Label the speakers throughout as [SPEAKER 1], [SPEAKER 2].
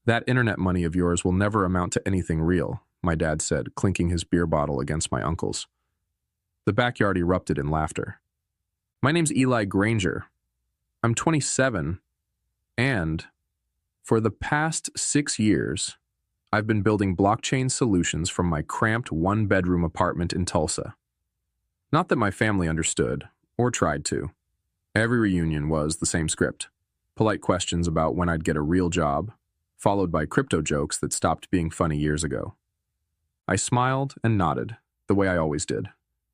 [SPEAKER 1] That internet money of yours will never amount to anything real, my dad said, clinking his beer bottle against my uncle's. The backyard erupted in laughter. My name's Eli Granger. I'm 27, and for the past 6 years, I've been building blockchain solutions from my cramped one-bedroom apartment in Tulsa. Not that my family understood, or tried to. Every reunion was the same script. Polite questions about when I'd get a real job, followed by crypto jokes that stopped being funny years ago. I smiled and nodded, the way I always did.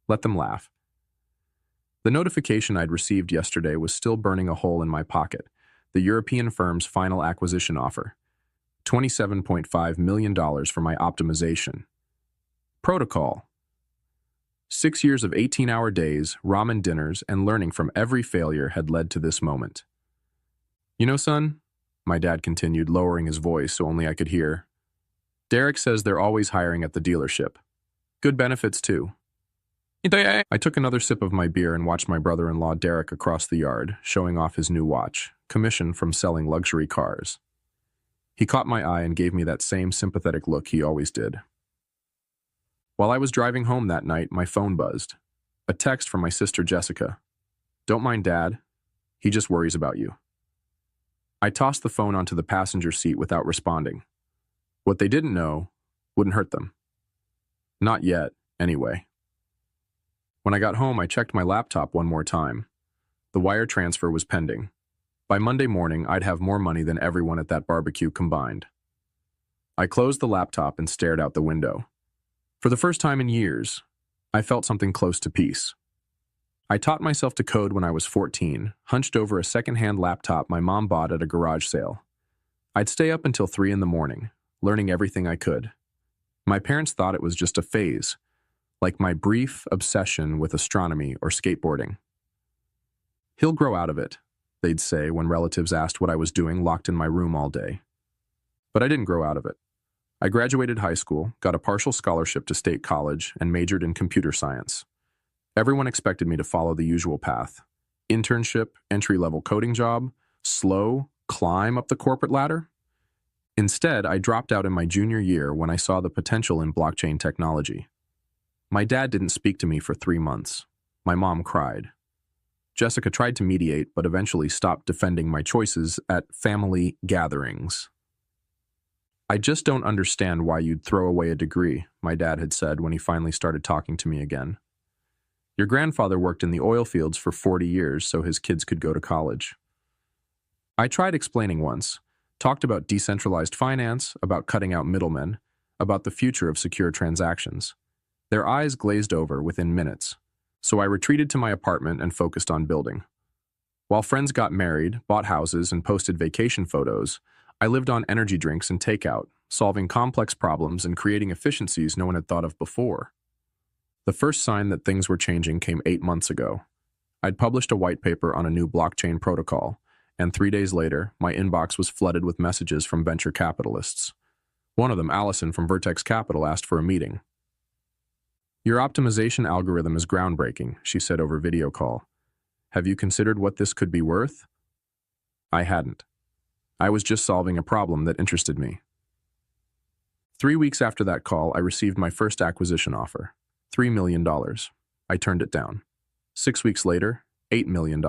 [SPEAKER 1] Let them laugh. The notification I'd received yesterday was still burning a hole in my pocket. The European firm's final acquisition offer. $27.5 million for my optimization. Protocol. 6 years of 18-hour days, ramen dinners, and learning from every failure had led to this moment. You know, son, my dad continued, lowering his voice so only I could hear, Derek says they're always hiring at the dealership. Good benefits, too. I took another sip of my beer and watched my brother-in-law Derek across the yard, showing off his new watch, commission from selling luxury cars. He caught my eye and gave me that same sympathetic look he always did. While I was driving home that night, my phone buzzed. A text from my sister Jessica. Don't mind Dad. He just worries about you. I tossed the phone onto the passenger seat without responding. What they didn't know wouldn't hurt them. Not yet, anyway. When I got home, I checked my laptop one more time. The wire transfer was pending. By Monday morning, I'd have more money than everyone at that barbecue combined. I closed the laptop and stared out the window. For the first time in years, I felt something close to peace. I taught myself to code when I was 14, hunched over a second-hand laptop my mom bought at a garage sale. I'd stay up until 3 in the morning, learning everything I could. My parents thought it was just a phase, like my brief obsession with astronomy or skateboarding. He'll grow out of it, they'd say when relatives asked what I was doing locked in my room all day. But I didn't grow out of it. I graduated high school, got a partial scholarship to state college, and majored in computer science. Everyone expected me to follow the usual path. Internship, entry-level coding job, slow, climb up the corporate ladder. Instead, I dropped out in my junior year when I saw the potential in blockchain technology. My dad didn't speak to me for 3 months. My mom cried. Jessica tried to mediate, but eventually stopped defending my choices at family gatherings. I just don't understand why you'd throw away a degree, my dad had said when he finally started talking to me again. Your grandfather worked in the oil fields for 40 years so his kids could go to college. I tried explaining once, talked about decentralized finance, about cutting out middlemen, about the future of secure transactions. Their eyes glazed over within minutes, so I retreated to my apartment and focused on building. While friends got married, bought houses, and posted vacation photos, I lived on energy drinks and takeout, solving complex problems and creating efficiencies no one had thought of before. The first sign that things were changing came 8 months ago. I'd published a white paper on a new blockchain protocol, and 3 days later, my inbox was flooded with messages from venture capitalists. One of them, Allison from Vertex Capital, asked for a meeting. Your optimization algorithm is groundbreaking, she said over video call. Have you considered what this could be worth? I hadn't. I was just solving a problem that interested me. 3 weeks after that call, I received my first acquisition offer, $3 million. I turned it down. 6 weeks later, $8 million.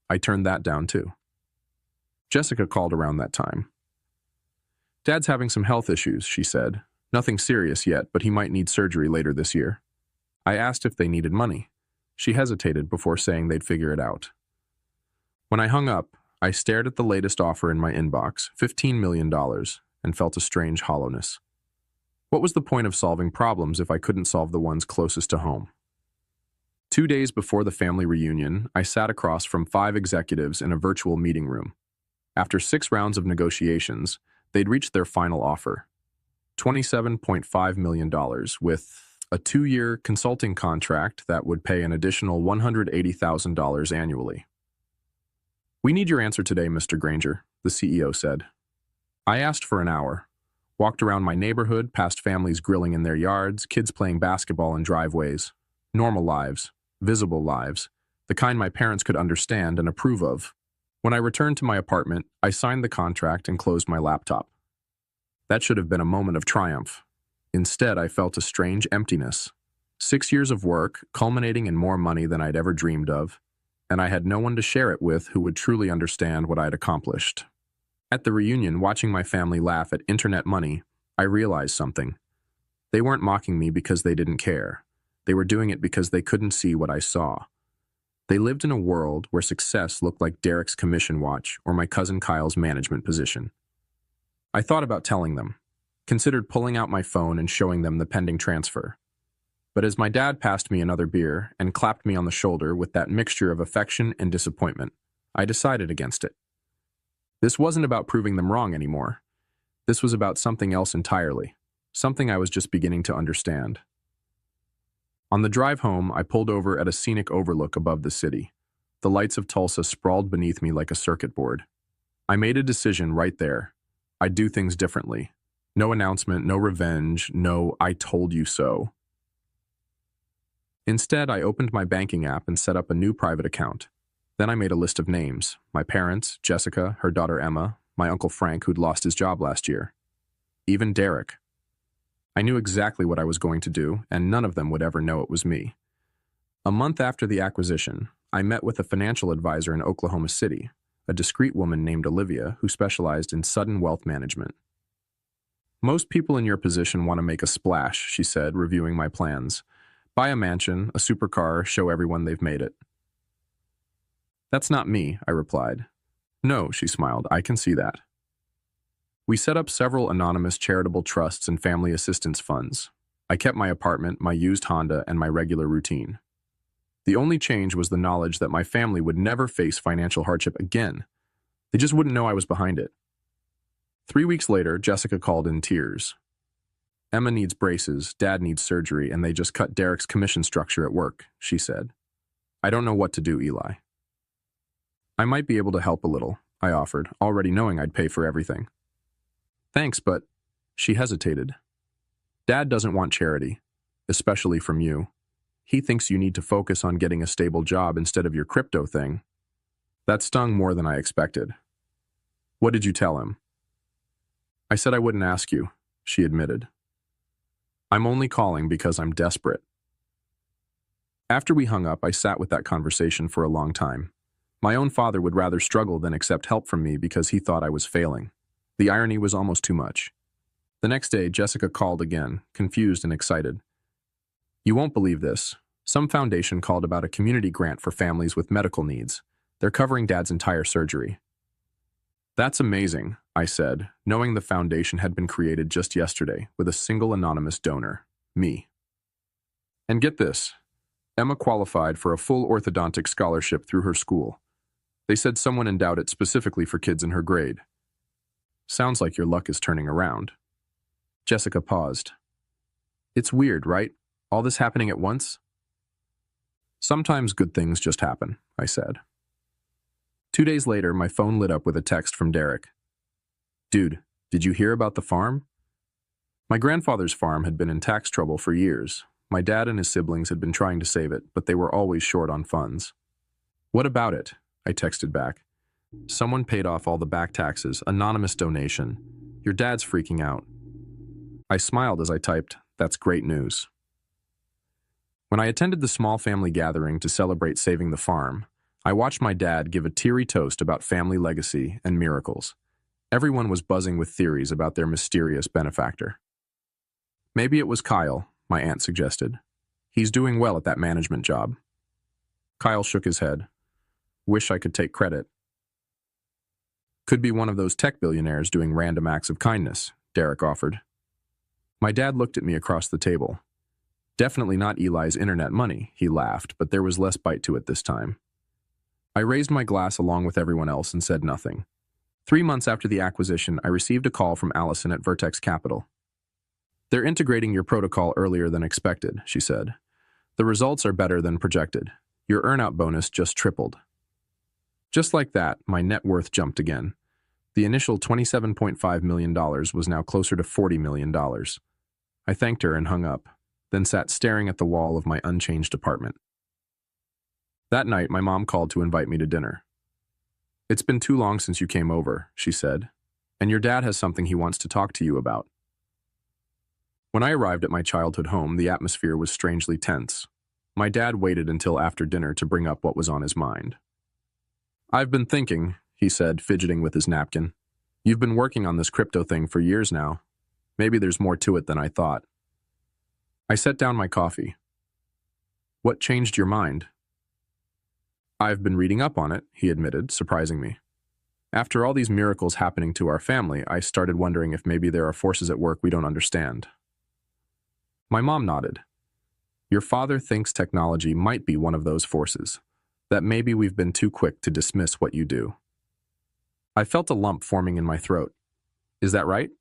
[SPEAKER 1] I turned that down too. Jessica called around that time. Dad's having some health issues, she said. Nothing serious yet, but he might need surgery later this year. I asked if they needed money. She hesitated before saying they'd figure it out. When I hung up, I stared at the latest offer in my inbox, $15 million, and felt a strange hollowness. What was the point of solving problems if I couldn't solve the ones closest to home? 2 days before the family reunion, I sat across from 5 executives in a virtual meeting room. After 6 rounds of negotiations, they'd reached their final offer, $27.5 million, with a 2-year consulting contract that would pay an additional $180,000 annually. We need your answer today, Mr. Granger, the CEO said. I asked for an hour, walked around my neighborhood, past families grilling in their yards, kids playing basketball in driveways, normal lives, visible lives, the kind my parents could understand and approve of. When I returned to my apartment, I signed the contract and closed my laptop. That should have been a moment of triumph. Instead, I felt a strange emptiness. 6 years of work, culminating in more money than I'd ever dreamed of, and I had no one to share it with who would truly understand what I'd accomplished. At the reunion, watching my family laugh at internet money, I realized something. They weren't mocking me because they didn't care. They were doing it because they couldn't see what I saw. They lived in a world where success looked like Derek's commission watch or my cousin Kyle's management position. I thought about telling them, considered pulling out my phone and showing them the pending transfer. But as my dad passed me another beer and clapped me on the shoulder with that mixture of affection and disappointment, I decided against it. This wasn't about proving them wrong anymore. This was about something else entirely, something I was just beginning to understand. On the drive home, I pulled over at a scenic overlook above the city. The lights of Tulsa sprawled beneath me like a circuit board. I made a decision right there. I'd do things differently. No announcement, no revenge, no "I told you so." Instead, I opened my banking app and set up a new private account. Then I made a list of names: my parents, Jessica, her daughter Emma, my uncle Frank, who'd lost his job last year. Even Derek. I knew exactly what I was going to do, and none of them would ever know it was me. A month after the acquisition, I met with a financial advisor in Oklahoma City, a discreet woman named Olivia who specialized in sudden wealth management. "Most people in your position want to make a splash," she said, reviewing my plans. "Buy a mansion, a supercar, show everyone they've made it." "That's not me," I replied. "No," she smiled, "I can see that." We set up several anonymous charitable trusts and family assistance funds. I kept my apartment, my used Honda, and my regular routine. The only change was the knowledge that my family would never face financial hardship again. They just wouldn't know I was behind it. 3 weeks later, Jessica called in tears. "Emma needs braces, Dad needs surgery, and they just cut Derek's commission structure at work," she said. "I don't know what to do, Eli." "I might be able to help a little," I offered, already knowing I'd pay for everything. "Thanks, but..." She hesitated. "Dad doesn't want charity, especially from you. He thinks you need to focus on getting a stable job instead of your crypto thing." That stung more than I expected. "What did you tell him?" "I said I wouldn't ask you," she admitted. "I'm only calling because I'm desperate." After we hung up, I sat with that conversation for a long time. My own father would rather struggle than accept help from me because he thought I was failing. The irony was almost too much. The next day, Jessica called again, confused and excited. "You won't believe this. Some foundation called about a community grant for families with medical needs. They're covering Dad's entire surgery." "That's amazing," I said, knowing the foundation had been created just yesterday with a single anonymous donor, me. "And get this, Emma qualified for a full orthodontic scholarship through her school. They said someone endowed it specifically for kids in her grade." "Sounds like your luck is turning around." Jessica paused. "It's weird, right? All this happening at once?" "Sometimes good things just happen," I said. 2 days later, my phone lit up with a text from Derek. "Dude, did you hear about the farm?" My grandfather's farm had been in tax trouble for years. My dad and his siblings had been trying to save it, but they were always short on funds. "What about it?" I texted back. "Someone paid off all the back taxes, anonymous donation. Your dad's freaking out." I smiled as I typed, "That's great news." When I attended the small family gathering to celebrate saving the farm, I watched my dad give a teary toast about family legacy and miracles. Everyone was buzzing with theories about their mysterious benefactor. "Maybe it was Kyle," my aunt suggested. "He's doing well at that management job." Kyle shook his head. "Wish I could take credit." "Could be one of those tech billionaires doing random acts of kindness," Derek offered. My dad looked at me across the table. "Definitely not Eli's internet money," he laughed, but there was less bite to it this time. I raised my glass along with everyone else and said nothing. 3 months after the acquisition, I received a call from Allison at Vertex Capital. "They're integrating your protocol earlier than expected," she said. "The results are better than projected. Your earnout bonus just tripled." Just like that, my net worth jumped again. The initial $27.5 million was now closer to $40 million. I thanked her and hung up, then sat staring at the wall of my unchanged apartment. That night, my mom called to invite me to dinner. "It's been too long since you came over," she said. and your dad has something he wants to talk to you about. When I arrived at my childhood home, the atmosphere was strangely tense. My dad waited until after dinner to bring up what was on his mind. "I've been thinking," he said, fidgeting with his napkin. "You've been working on this crypto thing for years now. Maybe there's more to it than I thought." I set down my coffee. "What changed your mind?" "I've been reading up on it," he admitted, surprising me. "After all these miracles happening to our family, I started wondering if maybe there are forces at work we don't understand." My mom nodded. "Your father thinks technology might be one of those forces, that maybe we've been too quick to dismiss what you do." I felt a lump forming in my throat. "Is that right?"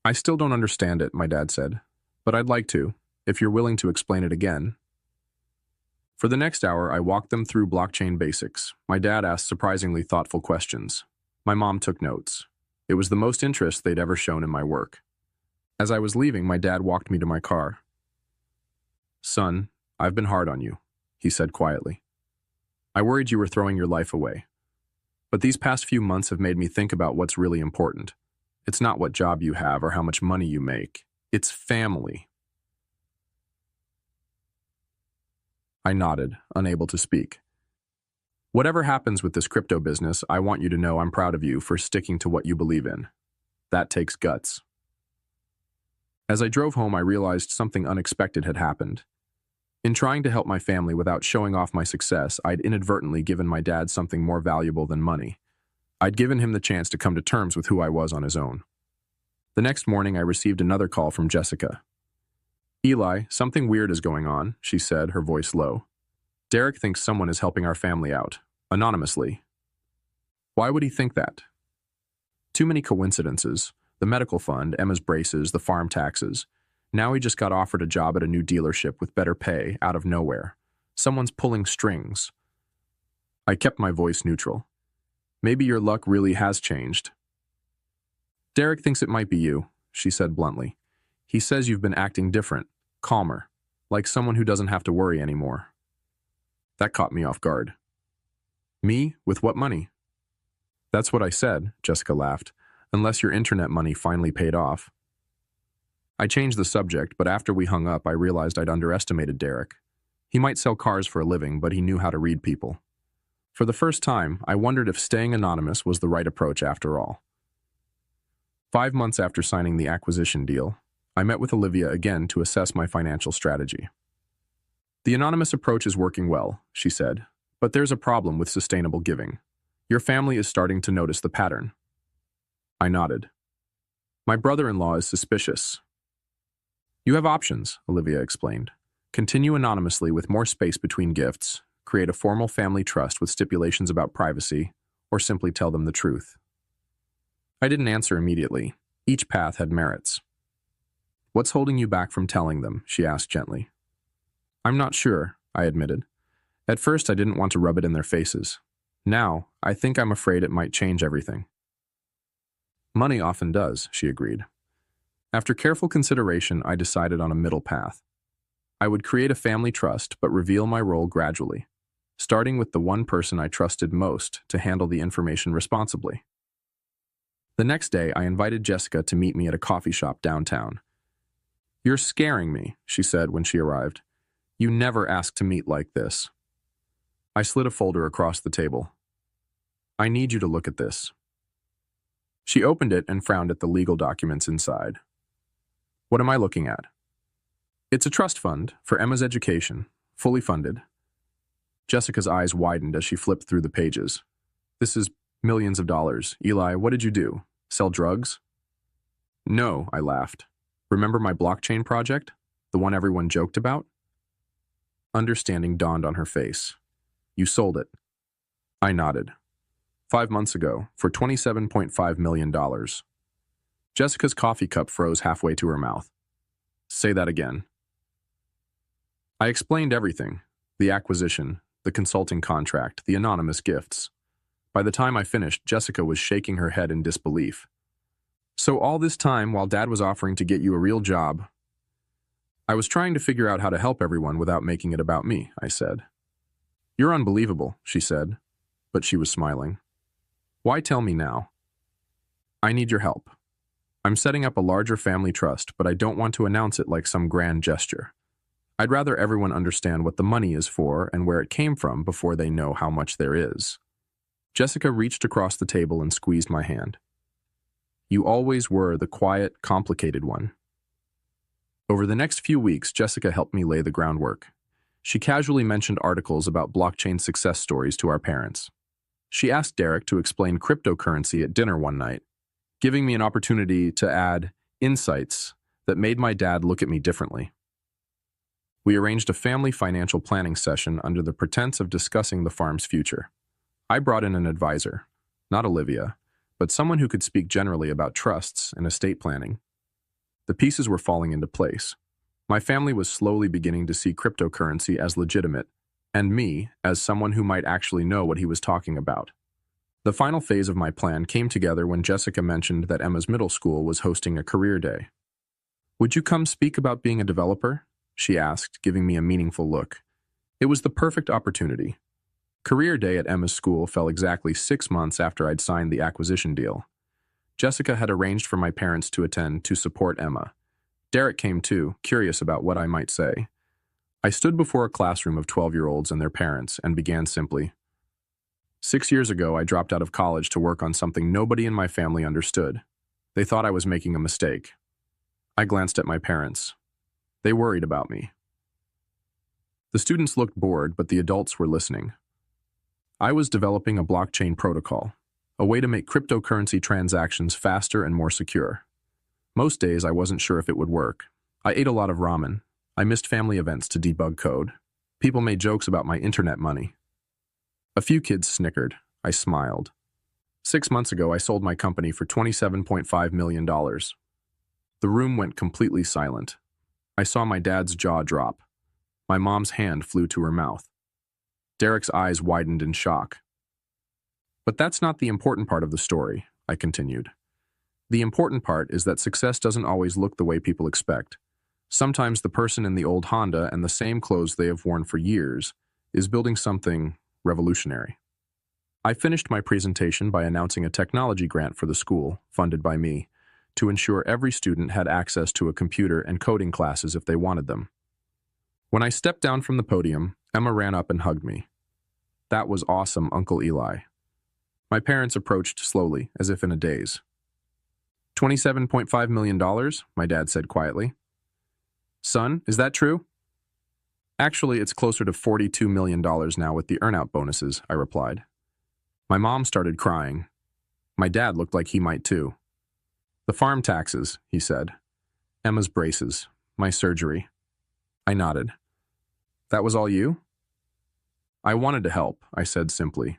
[SPEAKER 1] "I still don't understand it," my dad said, "but I'd like to, if you're willing to explain it again." For the next hour, I walked them through blockchain basics. My dad asked surprisingly thoughtful questions. My mom took notes. It was the most interest they'd ever shown in my work. As I was leaving, my dad walked me to my car. "Son, I've been hard on you," he said quietly. "I worried you were throwing your life away. But these past few months have made me think about what's really important. It's not what job you have or how much money you make. It's family." I nodded, unable to speak. "Whatever happens with this crypto business, I want you to know I'm proud of you for sticking to what you believe in. That takes guts." As I drove home, I realized something unexpected had happened. In trying to help my family without showing off my success, I'd inadvertently given my dad something more valuable than money. I'd given him the chance to come to terms with who I was on his own. The next morning, I received another call from Jessica. "Eli, something weird is going on," she said, her voice low. "Derek thinks someone is helping our family out, anonymously." "Why would he think that?" "Too many coincidences. The medical fund, Emma's braces, the farm taxes. Now he just got offered a job at a new dealership with better pay, out of nowhere. Someone's pulling strings." I kept my voice neutral. "Maybe your luck really has changed." "Derek thinks it might be you," she said bluntly. "He says you've been acting different, calmer, like someone who doesn't have to worry anymore." That caught me off guard. "Me? With what money?" "That's what I said," Jessica laughed, "unless your internet money finally paid off." I changed the subject, but after we hung up, I realized I'd underestimated Derek. He might sell cars for a living, but he knew how to read people. For the first time, I wondered if staying anonymous was the right approach after all. 5 months after signing the acquisition deal, I met with Olivia again to assess my financial strategy. "The anonymous approach is working well," she said, "but there's a problem with sustainable giving. Your family is starting to notice the pattern." I nodded. "My brother-in-law is suspicious." "You have options," Olivia explained. "Continue anonymously with more space between gifts, create a formal family trust with stipulations about privacy, or simply tell them the truth." I didn't answer immediately. Each path had merits. "What's holding you back from telling them?" she asked gently. "I'm not sure," I admitted. "At first, I didn't want to rub it in their faces. Now, I think I'm afraid it might change everything." "Money often does," she agreed. After careful consideration, I decided on a middle path. I would create a family trust, but reveal my role gradually, starting with the one person I trusted most to handle the information responsibly. The next day, I invited Jessica to meet me at a coffee shop downtown. "You're scaring me," she said when she arrived. "You never ask to meet like this." I slid a folder across the table. "I need you to look at this." She opened it and frowned at the legal documents inside. "What am I looking at?" "It's a trust fund for Emma's education, fully funded." Jessica's eyes widened as she flipped through the pages. "This is millions of dollars. Eli, what did you do? Sell drugs?" "No," I laughed. "Remember my blockchain project? The one everyone joked about?" Understanding dawned on her face. "You sold it." I nodded. 5 months ago, for $27.5 million. Jessica's coffee cup froze halfway to her mouth. "Say that again." I explained everything. The acquisition, the consulting contract, the anonymous gifts. By the time I finished, Jessica was shaking her head in disbelief. "So all this time, while Dad was offering to get you a real job..." "I was trying to figure out how to help everyone without making it about me," I said. "You're unbelievable," she said, but she was smiling. "Why tell me now?" I need your help. I'm setting up a larger family trust, but I don't want to announce it like some grand gesture. I'd rather everyone understand what the money is for and where it came from before they know how much there is. Jessica reached across the table and squeezed my hand. You always were the quiet, complicated one. Over the next few weeks, Jessica helped me lay the groundwork. She casually mentioned articles about blockchain success stories to our parents. She asked Derek to explain cryptocurrency at dinner one night, giving me an opportunity to add insights that made my dad look at me differently. We arranged a family financial planning session under the pretense of discussing the farm's future. I brought in an advisor, not Olivia, but someone who could speak generally about trusts and estate planning. The pieces were falling into place. My family was slowly beginning to see cryptocurrency as legitimate, and me as someone who might actually know what he was talking about. The final phase of my plan came together when Jessica mentioned that Emma's middle school was hosting a career day. Would you come speak about being a developer? She asked, giving me a meaningful look. It was the perfect opportunity. Career day at Emma's school fell exactly 6 months after I'd signed the acquisition deal. Jessica had arranged for my parents to attend to support Emma. Derek came too, curious about what I might say. I stood before a classroom of 12-year-olds and their parents and began simply. 6 years ago, I dropped out of college to work on something nobody in my family understood. They thought I was making a mistake. I glanced at my parents. They worried about me. The students looked bored, but the adults were listening. I was developing a blockchain protocol, a way to make cryptocurrency transactions faster and more secure. Most days, I wasn't sure if it would work. I ate a lot of ramen. I missed family events to debug code. People made jokes about my internet money. A few kids snickered. I smiled. 6 months ago, I sold my company for $27.5 million. The room went completely silent. I saw my dad's jaw drop. My mom's hand flew to her mouth. Derek's eyes widened in shock. But that's not the important part of the story, I continued. The important part is that success doesn't always look the way people expect. Sometimes the person in the old Honda and the same clothes they have worn for years is building something revolutionary. I finished my presentation by announcing a technology grant for the school, funded by me, to ensure every student had access to a computer and coding classes if they wanted them. When I stepped down from the podium, Emma ran up and hugged me. That was awesome, Uncle Eli. My parents approached slowly, as if in a daze. $27.5 million, my dad said quietly. Son, is that true? Actually, it's closer to $42 million now with the earnout bonuses, I replied. My mom started crying. My dad looked like he might too. The farm taxes, he said. Emma's braces, my surgery. I nodded. That was all you? I wanted to help, I said simply,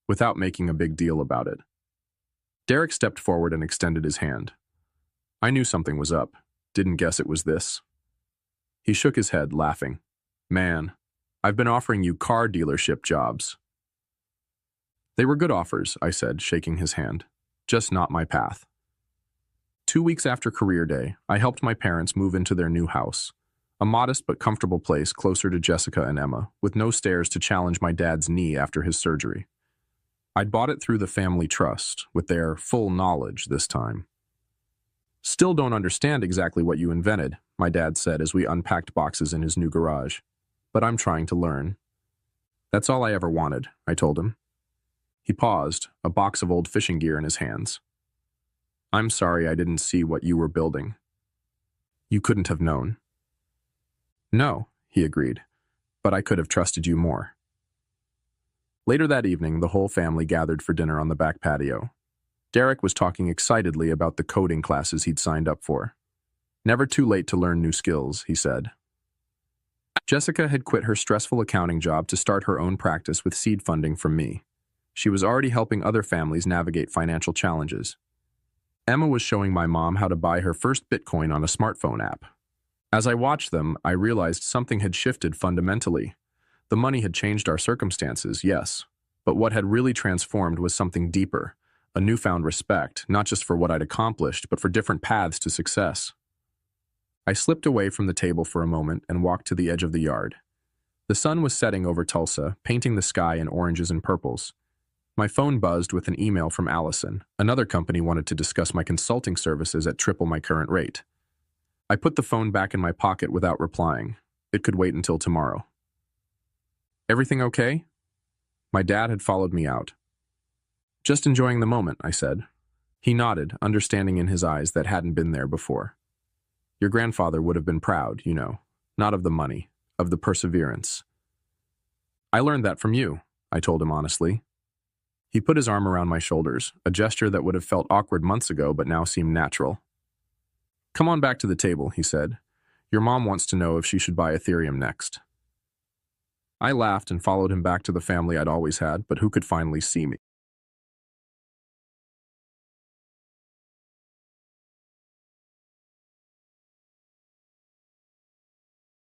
[SPEAKER 1] without making a big deal about it. Derek stepped forward and extended his hand. I knew something was up, didn't guess it was this. He shook his head, laughing. Man, I've been offering you car dealership jobs. They were good offers, I said, shaking his hand. Just not my path. 2 weeks after career day, I helped my parents move into their new house, a modest but comfortable place closer to Jessica and Emma, with no stairs to challenge my dad's knee after his surgery. I'd bought it through the family trust, with their full knowledge this time. Still don't understand exactly what you invented, my dad said as we unpacked boxes in his new garage. But I'm trying to learn. That's all I ever wanted, I told him. He paused, a box of old fishing gear in his hands. I'm sorry I didn't see what you were building. You couldn't have known. No, he agreed, but I could have trusted you more. Later that evening, the whole family gathered for dinner on the back patio. Derek was talking excitedly about the coding classes he'd signed up for. Never too late to learn new skills, he said. Jessica had quit her stressful accounting job to start her own practice with seed funding from me. She was already helping other families navigate financial challenges. Emma was showing my mom how to buy her first Bitcoin on a smartphone app. As I watched them, I realized something had shifted fundamentally. The money had changed our circumstances, yes, but what had really transformed was something deeper, a newfound respect, not just for what I'd accomplished, but for different paths to success. I slipped away from the table for a moment and walked to the edge of the yard. The sun was setting over Tulsa, painting the sky in oranges and purples. My phone buzzed with an email from Allison. Another company wanted to discuss my consulting services at triple my current rate. I put the phone back in my pocket without replying. It could wait until tomorrow. Everything okay? My dad had followed me out. Just enjoying the moment, I said. He nodded, understanding in his eyes that hadn't been there before. Your grandfather would have been proud, you know, not of the money, of the perseverance. I learned that from you, I told him honestly. He put his arm around my shoulders, a gesture that would have felt awkward months ago but now seemed natural. Come on back to the table, he said. Your mom wants to know if she should buy Ethereum next. I laughed and followed him back to the family I'd always had, but who could finally see me.